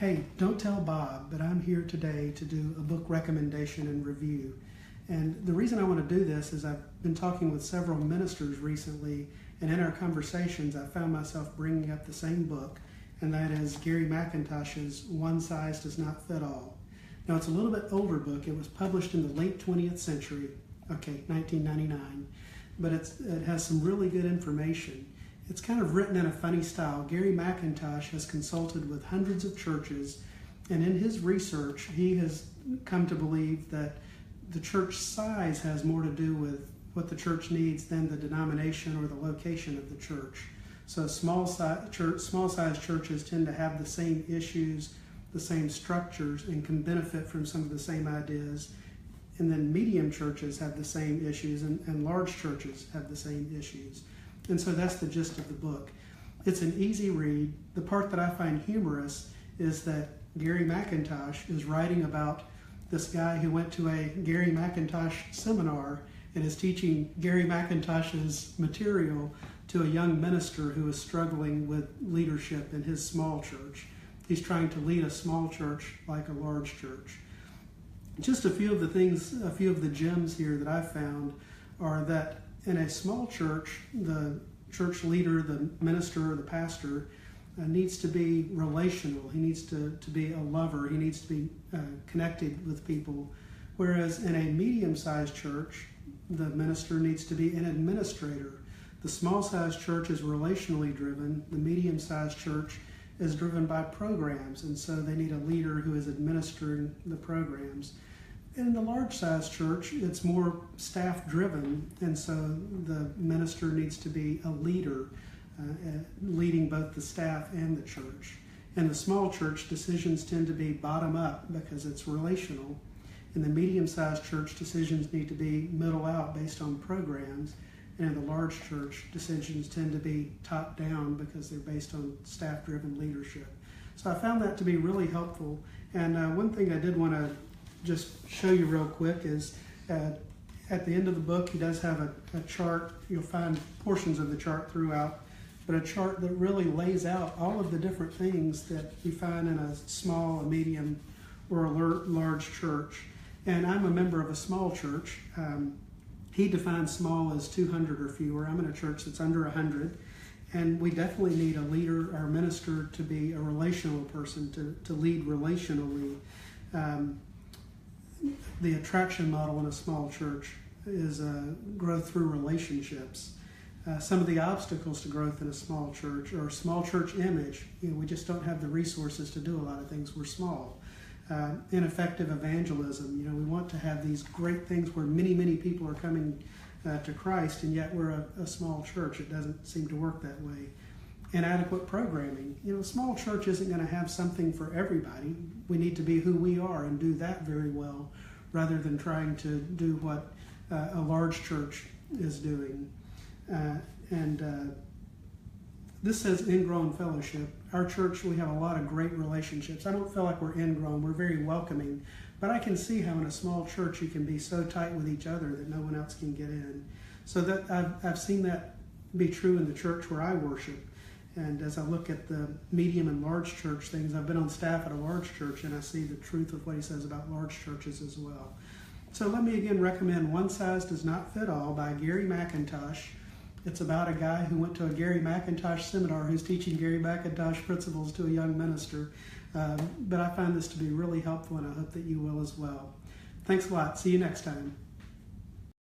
Hey, don't tell Bob, but I'm here today to do a book recommendation and review. And the reason I want to do this is I've been talking with several ministers recently, and in our conversations I found myself bringing up the same book, and that is Gary McIntosh's One Size Does Not Fit All. Now, it's a little bit older book. It was published in the late 20th century, 1999, but it has some really good information. It's kind of written in a funny style. Gary McIntosh has consulted with hundreds of churches, and in his research, he has come to believe that the church size has more to do with what the church needs than the denomination or the location of the church. So small size churches tend to have the same issues, the same structures, and can benefit from some of the same ideas. And then medium churches have the same issues, and large churches have the same issues. And so that's the gist of the book. It's an easy read. The part that I find humorous is that Gary McIntosh is writing about this guy who went to a Gary McIntosh seminar and is teaching Gary McIntosh's material to a young minister who is struggling with leadership in his small church. He's trying to lead a small church like a large church. Just a few of the gems here that I've found are that in a small church, the church leader, the minister, or the pastor needs to be relational. He needs to be a lover. He needs to be connected with people. Whereas in a medium-sized church, the minister needs to be an administrator. The small-sized church is relationally driven. The medium-sized church is driven by programs, and so they need a leader who is administering the programs. In the large-sized church, it's more staff-driven, and so the minister needs to be a leader, leading both the staff and the church. In the small church, decisions tend to be bottom-up because it's relational. In the medium-sized church, decisions need to be middle-out based on programs. And in the large church, decisions tend to be top-down because they're based on staff-driven leadership. So I found that to be really helpful. And one thing I did want to just show you real quick is at the end of the book, he does have a chart. You'll find portions of the chart throughout, but a chart that really lays out all of the different things that you find in a small, a medium, or a large church. And I'm a member of a small church. He defines small as 200 or fewer. I'm in a church that's under 100. And we definitely need a leader, our minister, to be a relational person, to lead relationally. The attraction model in a small church is growth through relationships. Some of the obstacles to growth in a small church, or a small church image, we just don't have the resources to do a lot of things. We're small. Ineffective evagelism. We want to have these great things where many, many people are coming to Christ, and yet we're a small church. It doesn't seem to work that way. Inadequate programming. A small church isn't going to have something for everybody. We need to be who we are and do that very well, rather than trying to do what a large church is doing. This says ingrown fellowship. Our church, we have a lot of great relationships. I don't feel like we're ingrown. We're very welcoming. But I can see how in a small church you can be so tight with each other that no one else can get in. So that I've seen that be true in the church where I worship. And as I look at the medium and large church things, I've been on staff at a large church, and I see the truth of what he says about large churches as well. So let me again recommend One Size Does Not Fit All by Gary McIntosh. It's about a guy who went to a Gary McIntosh seminar who's teaching Gary McIntosh principles to a young minister. But I find this to be really helpful, and I hope that you will as well. Thanks a lot. See you next time.